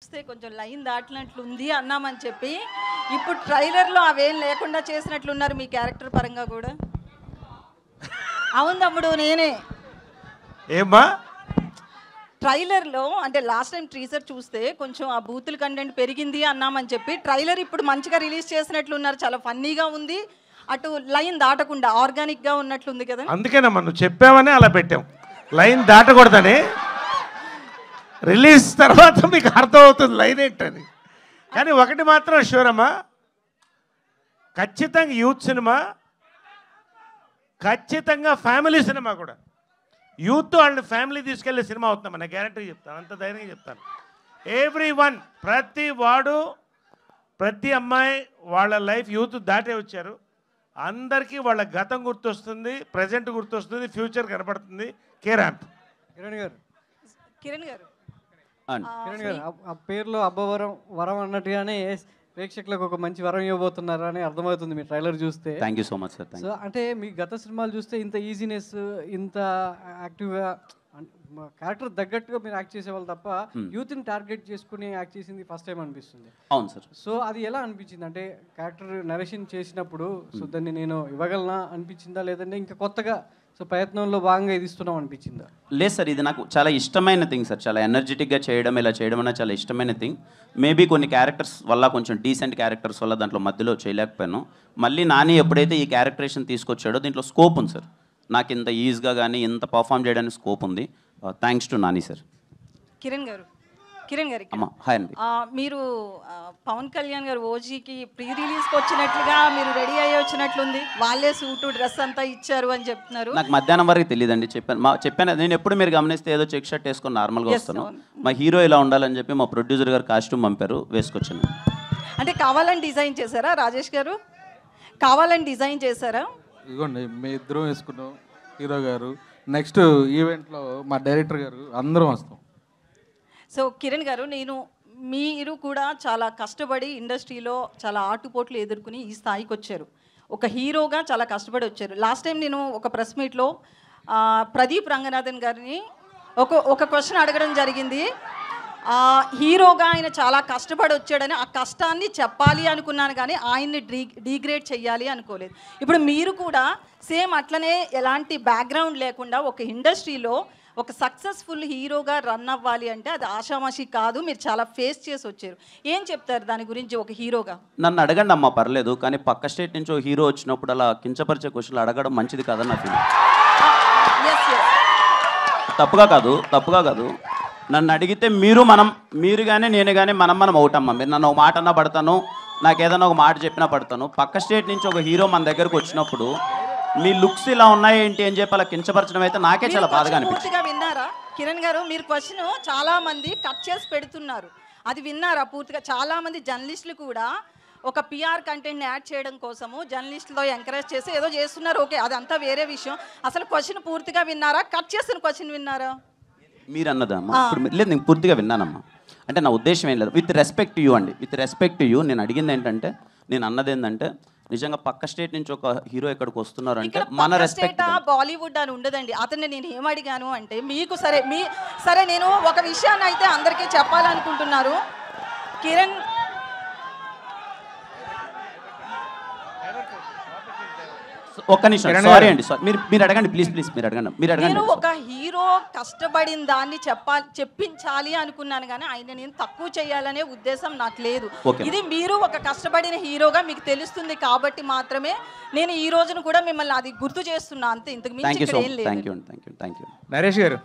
చూస్తే కొంచెం లైన్ దాటినట్లుంది అన్నామని చెప్పి ఇప్పుడు ట్రైలర్లో అవేం లేకుండా చేసినట్లున్నారు మీ క్యారెక్టర్ పరంగా కూడా. అవును తమ్ముడు, నేనే ఏమ్మా ట్రైలర్లో అంటే లాస్ట్ టైం టీజర్ చూస్తే కొంచెం ఆ బూతుల కంటెంట్ పెరిగింది అన్నామని చెప్పి ట్రైలర్ ఇప్పుడు మంచిగా రిలీజ్ చేసినట్లున్నారు, చాలా ఫన్నీగా ఉంది, అటు లైన్ దాటకుండా ఆర్గానిక్గా ఉన్నట్లుంది కదా. అందుకేనమ్మా నువ్వు చెప్పావని అలా పెట్టాం, లైన్ దాటకూడదని. రిలీజ్ తర్వాత మీకు అర్థమవుతుంది లైన్ ఏంటని. కానీ ఒకటి మాత్రం షూర్ అమ్మా, ఖచ్చితంగా యూత్ సినిమా, ఖచ్చితంగా ఫ్యామిలీ సినిమా కూడా. యూత్ వాళ్ళని ఫ్యామిలీ తీసుకెళ్లే సినిమా అవుతుందమ్మా, నేను గ్యారెంటీ చెప్తాను, అంత ధైర్యంగా చెప్తాను. ఎవ్రీ వన్, ప్రతి వాడు, ప్రతి అమ్మాయి వాళ్ళ లైఫ్ యూత్ దాటే వచ్చారు. అందరికీ వాళ్ళ గతం గుర్తొస్తుంది, ప్రజెంట్ గుర్తొస్తుంది, ఫ్యూచర్ కనపడుతుంది. కిరణ్ కిరణ్ గారు ఆ పేరులో అబ్బవరం వరం అన్నట్టుగానే ప్రేక్షకులకు ఒక మంచి వరం ఇవ్వబోతున్నారని అర్థమవుతుంది మీ ట్రైలర్ చూస్తే. Thank you so much sir. So అంటే మీ గత సినిమాలు చూస్తే ఇంత ఈజీనెస్, ఇంత యాక్టివ్గా క్యారెక్టర్ తగ్గట్టుగా మీరు యాక్ట్ చేసేవాళ్ళు తప్ప యూత్ని టార్గెట్ చేసుకుని యాక్ట్ చేసింది ఫస్ట్ టైం అనిపిస్తుంది. అవును సార్. సో అది ఎలా అనిపించింది అంటే క్యారెక్టర్ నరేషన్ చేసినప్పుడు సో దాన్ని నేను ఇవ్వగలనా అనిపించిందా, లేదంటే ఇంకా కొత్తగా సో ప్రయత్నంలో భాగంగా ఇది ఇస్తున్నాం అనిపించిందా? లేదు సార్, ఇది నాకు చాలా ఇష్టమైన థింగ్ సార్. చాలా ఎనర్జెటిక్గా చేయడం, ఇలా చేయడం అనేది చాలా ఇష్టమైన థింగ్. మేబీ కొన్ని క్యారెక్టర్స్ వల్ల, కొంచెం డీసెంట్ క్యారెక్టర్స్ వల్ల దాంట్లో మధ్యలో చేయలేకపోయాను. మళ్ళీ నాని ఎప్పుడైతే ఈ క్యారెక్టరేషన్ తీసుకొచ్చాడో దీంట్లో స్కోప్ ఉంది సార్. నాకు ఇంత ఈజీగా కానీ ఇంత పర్ఫామ్ చేయడానికి స్కోప్ ఉంది. Thanks to Nani sir. Kiran గారికి అమ్మా హాయ్ అండి. మీరు పవన్ కళ్యాణ్ గారు ఓజీకి ప్రీ రిలీజ్కి వచ్చినట్లుగా మీరు రెడీ అయ్యి వచ్చినట్లుంది, వాళ్ళే సూటు డ్రెస్ అంతా ఇచ్చారు అని చెప్తున్నారు. నాకు మధ్యాహ్నం వరకు తెలియదండి, చెప్పాను. నేను ఎప్పుడు మీరు గమనిస్తే ఏదో చెక్ షర్ట్ వేసుకొని నార్మల్గా వస్తాను. మా హీరో ఇలా ఉండాలని చెప్పి మా ప్రొడ్యూసర్ గారు కాస్ట్యూమ్ పంపారు, వేసుకొచ్చాను. అంటే కావాలని డిజైన్ చేశారా రాజేష్ గారు? కావాలని డిజైన్ చేశారా? ఇదిగోండి మీ ఇద్దరం వేసుకున్నాం, హీరో గారు, నెక్స్ట్ ఈవెంట్లో మా డైరెక్టర్ గారు, అందరం వస్తాం. సో కిరణ్ గారు, మీరు కూడా చాలా కష్టపడి ఇండస్ట్రీలో చాలా ఆటుపోట్లు ఎదుర్కొని ఈ స్థాయికి వచ్చారు. ఒక హీరోగా చాలా కష్టపడి వచ్చారు. లాస్ట్ టైం నేను ఒక ప్రెస్ మీట్లో ప్రదీప్ రంగనాథన్ గారిని ఒక క్వశ్చన్ అడగడం జరిగింది. హీరోగా ఆయన చాలా కష్టపడి వచ్చాడని, ఆ కష్టాన్ని చెప్పాలి అనుకున్నాను కానీ ఆయన్ని డీగ్రేడ్ చేయాలి అనుకోలేదు. ఇప్పుడు మీరు కూడా సేమ్ అట్లనే ఎలాంటి బ్యాక్గ్రౌండ్ లేకుండా ఒక ఇండస్ట్రీలో ఒక సక్సెస్ఫుల్ హీరోగా రన్ అవ్వాలి అంటే అది ఆషామాషి కాదు, మీరు చాలా ఫేస్ చేసి వచ్చారు. ఏం చెప్తారు దాని గురించి ఒక హీరోగా? నన్ను అడగండి అమ్మా, పర్లేదు. కానీ పక్క స్టేట్ నుంచి ఒక హీరో వచ్చినప్పుడు అలా కించపరిచే క్వశ్చన్లు అడగడం మంచిది కాదని నా ఫీలింగ్. తప్పుగా కాదు. నన్ను అడిగితే మీరు కానీ నేను కానీ మనం అవుటమ్మా. మీరు నన్ను ఒక మాట అన్నా పడతాను, నాకు ఏదైనా ఒక మాట చెప్పినా పడతాను. పక్క స్టేట్ నుంచి ఒక హీరో మన దగ్గరకు వచ్చినప్పుడు మీ లుక్స్ ఇలా ఉన్నాయి ఏంటి అని చెప్పి అలా కించపరచడం అయితే నాకే చాలా బాధగా అనిపించింది. విన్నారా కిరణ్ గారు? మీరు క్వశ్చన్ చాలా మంది కట్ చేసి పెడుతున్నారు, అది విన్నారా పూర్తిగా? చాలా మంది జర్నలిస్టులు కూడా ఒక పిఆర్ కంటెంట్ని యాడ్ చేయడం కోసము జర్నలిస్టులో ఎంకరేజ్ చేసి ఏదో చేస్తున్నారు. ఓకే, అదంతా వేరే విషయం. అసలు క్వశ్చన్ పూర్తిగా విన్నారా? కట్ చేసిన క్వశ్చన్ విన్నారా? మీరు అన్నదమ్మా ఇప్పుడు లేదు, నేను పూర్తిగా విన్నానమ్మా. అంటే నా ఉద్దేశం ఏం లేదు, విత్ రెస్పెక్ట్ యూ అండి, విత్ రెస్పెక్ట్ యూ. నేను అడిగింది ఏంటంటే, నేను అన్నది ఏంటంటే, నిజంగా పక్క స్టేట్ నుంచి ఒక హీరో ఎక్కడికి వస్తున్నారు అంటే మన రెస్పెక్ట్. బాలీవుడ్ అని ఉండదండి. అతన్ని నేను ఏమడిగాను అంటే, మీకు సరే నేను ఒక విషయాన్ని అయితే అందరికీ చెప్పాలనుకుంటున్నారు. కిరణ్ ఒక్క నిమిషం, సారీ అండి, మీరు అడగండి ప్లీజ్, మీరు అడగండి. నేను ఒక హీరో కష్టపడిన దాన్ని చెప్పించాలి అనుకున్నాను కానీ ఆయన నేను తక్కువ చేయాలనే ఉద్దేశం నాకు లేదు. ఇది మీరు ఒక కష్టపడిన హీరోగా మీకు తెలుస్తుంది కాబట్టి మాత్రమే నేను ఈ రోజును కూడా మిమ్మల్ని అది గుర్తు చేస్తున్నా, అంతే. ఇంతకు మించి ఇక్కడ ఏం లేదు. Thank you. నరేష్ గారు